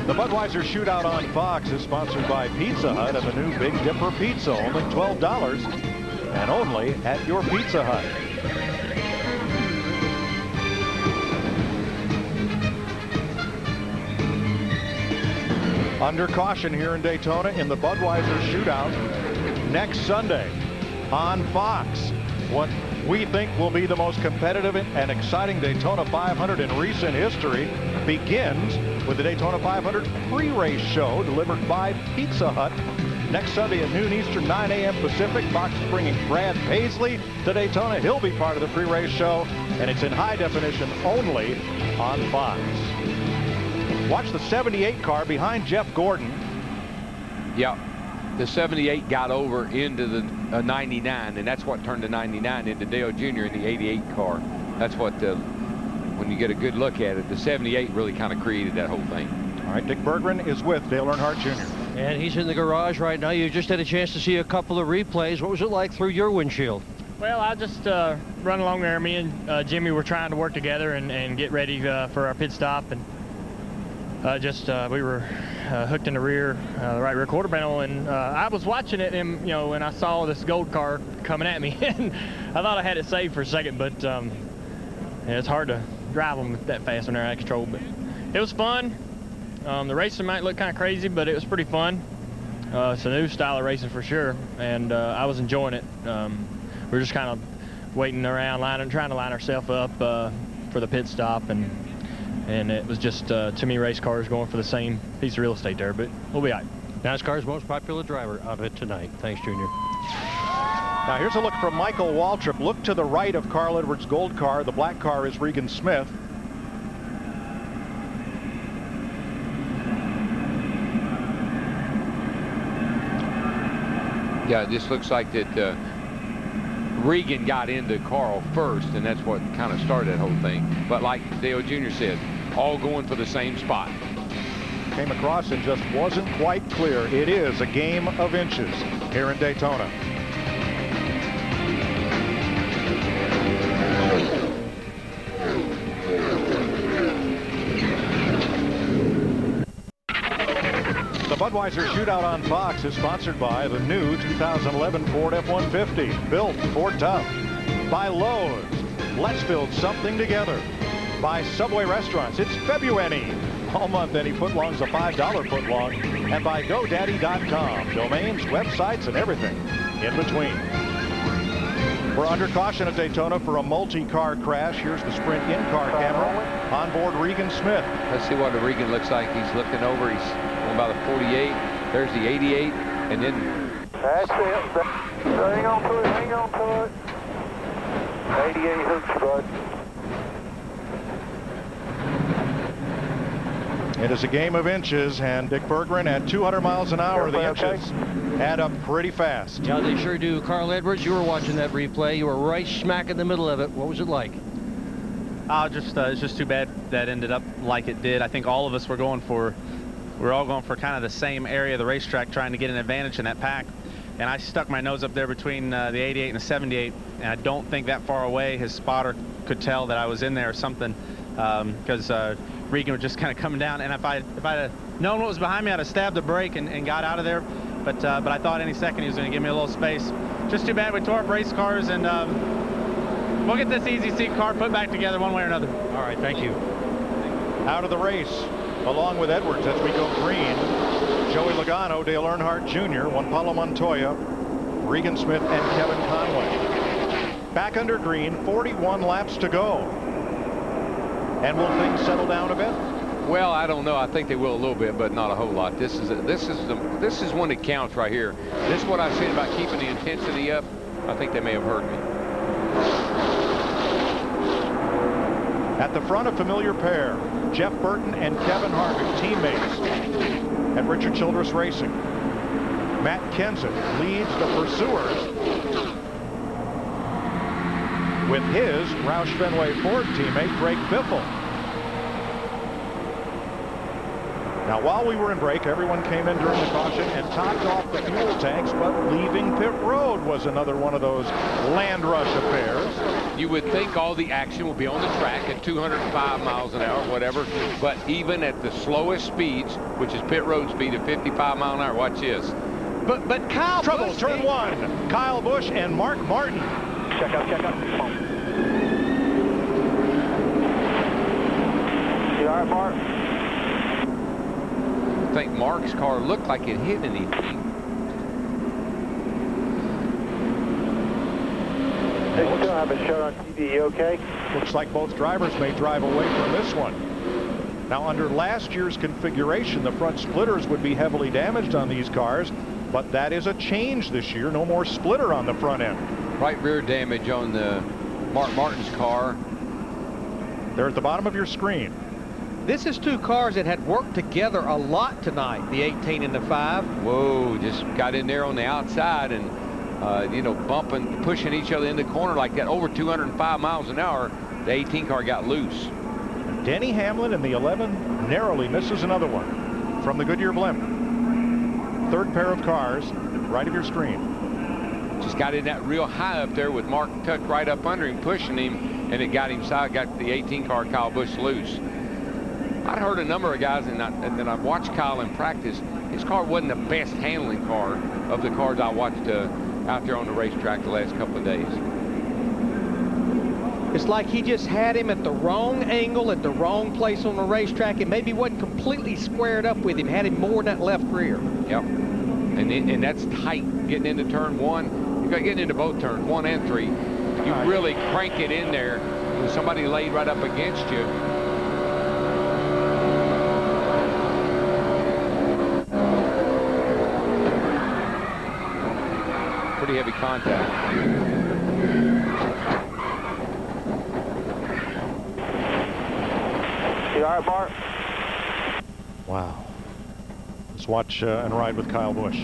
The Budweiser Shootout on Fox is sponsored by Pizza Hut and the new Big Dipper Pizza, only $12 and only at your Pizza Hut. Under caution here in Daytona in the Budweiser Shootout next Sunday on Fox. What we think will be the most competitive and exciting Daytona 500 in recent history begins with the Daytona 500 pre-race show delivered by Pizza Hut. Next Sunday at noon Eastern, 9 a.m. Pacific. Fox is bringing Brad Paisley to Daytona. He'll be part of the pre-race show, and it's in high definition only on Fox. Watch the 78 car behind Jeff Gordon. Yeah, the 78 got over into the 99, and that's what turned the 99 into Dale Jr. in the 88 car. That's what when you get a good look at it, the 78 really kind of created that whole thing. All right, Dick Berggren is with Dale Earnhardt Jr. And he's in the garage right now. You just had a chance to see a couple of replays. What was it like through your windshield? Well, I just run along there. Me and Jimmy were trying to work together and get ready for our pit stop, and we were hooked in the rear, the right rear quarter panel, and I was watching it, and and I saw this gold car coming at me, and I thought I had it saved for a second, but it's hard to drive them that fast when they're out of control. But it was fun. The racing might look kind of crazy, but it was pretty fun. It's a new style of racing for sure, and I was enjoying it. We were just kind of waiting around, trying to line ourselves up for the pit stop, and it was just too many race cars going for the same piece of real estate there, but we'll be all right. NASCAR's most popular driver out of it tonight. Thanks, Junior. Now here's a look from Michael Waltrip. Look to the right of Carl Edwards' gold car. The black car is Regan Smith. Yeah, it just looks like that Regan got into Carl first, and that's what kind of started that whole thing. But like Dale Jr. said, all going for the same spot. Came across and just wasn't quite clear. It is a game of inches here in Daytona. The Budweiser Shootout on Fox is sponsored by the new 2011 Ford F-150, built Ford tough. By Lowe's, let's build something together. By Subway Restaurants, it's February. All month, any footlong's a $5 footlong. And by GoDaddy.com, domains, websites, and everything in between. We're under caution at Daytona for a multi-car crash. Here's the Sprint in-car camera. On board Regan Smith. Let's see what the Regan looks like. He's looking over. He's going by the 48. There's the 88. And then... That's it. Hang on to it. Hang on to it. 88 hooks, bud. It is a game of inches, and Dick Berggren at 200 miles an hour, the inches add up pretty fast. Yeah, they sure do. Carl Edwards, you were watching that replay. You were right smack in the middle of it. What was it like? It's just too bad that ended up like it did. I think all of us were all going for kind of the same area of the racetrack, trying to get an advantage in that pack. And I stuck my nose up there between the 88 and the 78, and I don't think that far away his spotter could tell that I was in there or something, because Regan was just kind of coming down. And if I'd have known what was behind me, I'd have stabbed the brake and got out of there. But I thought any second he was going to give me a little space. Just too bad we tore up race cars, and we'll get this easy seat car put back together one way or another. All right, thank you. Out of the race, along with Edwards as we go green, Joey Logano, Dale Earnhardt Jr., Juan Pablo Montoya, Regan Smith, and Kevin Conway. Back under green, 41 laps to go. And will things settle down a bit? Well, I don't know. I think they will a little bit, but not a whole lot. This is one that counts right here. This is what I said about keeping the intensity up. I think they may have heard me. At the front, a familiar pair, Jeff Burton and Kevin Harvick, teammates at Richard Childress Racing. Matt Kenseth leads the pursuers with his Roush Fenway Ford teammate Greg Biffle. Now, while we were in break, everyone came in during the caution and topped off the fuel tanks, but leaving pit road was another one of those land rush affairs. You would think all the action would be on the track at 205 miles an hour, whatever, but even at the slowest speeds, which is pit road speed of 55 miles an hour, watch this. But Kyle Trouble, Busch, turn one. Kyle Busch and Mark Martin. Check out. Come on. You all right, Mark? I think Mark's car looked like it hit anything. Hey, we still have a shot on TV. You okay? Looks like both drivers may drive away from this one. Now, under last year's configuration, the front splitters would be heavily damaged on these cars, but that is a change this year. No more splitter on the front end. Right rear damage on the Mark Martin's car. They're at the bottom of your screen. this is two cars that had worked together a lot tonight, the 18 and the 5. Whoa, just got in there on the outside and, you know, bumping, pushing each other in the corner like that. Over 205 miles an hour, the 18 car got loose. Denny Hamlin in the 11 narrowly misses another one from the Goodyear blimp. Third pair of cars, right of your screen. Just got in that real high up there with Mark tucked right up under him, pushing him, and it got him side, got the 18 car Kyle Busch loose. I'd heard a number of guys, and then I've watched Kyle in practice. His car wasn't the best handling car of the cars I watched out there on the racetrack the last couple of days. It's like he just had him at the wrong angle, at the wrong place on the racetrack, and maybe wasn't completely squared up with him, had him more in that left rear. Yep. And that's tight, getting into turn one. You got getting into both turns, 1 and 3. You really crank it in there with somebody laid right up against you. Pretty heavy contact. You all right, Mark? Wow. Let's watch and ride with Kyle Busch.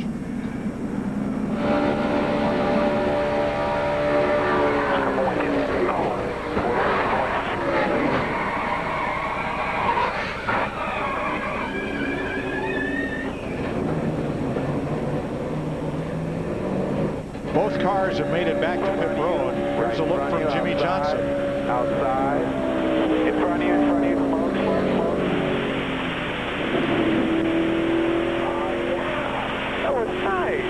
Both cars have made it back to pit road. Here's a look from Jimmy Johnson. Outside. In front of you, Smoke. That was nice.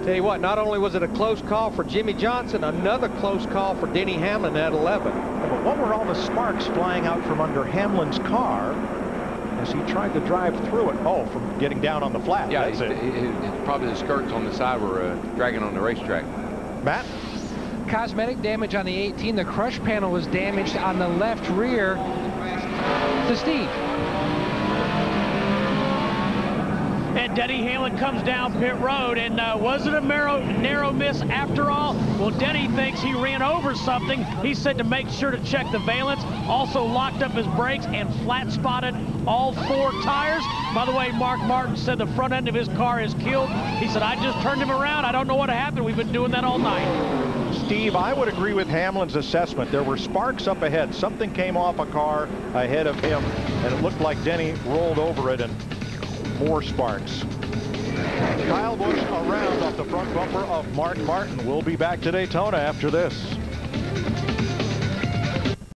Tell you what, not only was it a close call for Jimmy Johnson, another close call for Denny Hamlin at 11. But what were all the sparks flying out from under Hamlin's car as he tried to drive through it? Oh, from getting down on the flat. Yeah, that's it. It's probably the skirts on the side were dragging on the racetrack. Matt? Cosmetic damage on the 18. The crush panel was damaged on the left rear. To Steve. And Denny Hamlin comes down pit road, and was it a narrow miss after all? Well, Denny thinks he ran over something. He said to make sure to check the valence, also locked up his brakes and flat spotted all 4 tires. By the way, Mark Martin said the front end of his car is killed. He said, I just turned him around. I don't know what happened. We've been doing that all night. Steve, I would agree with Hamlin's assessment. There were sparks up ahead. Something came off a car ahead of him, and it looked like Denny rolled over it, and more sparks. Kyle Busch around off the front bumper of Mark Martin. We'll be back to Daytona after this.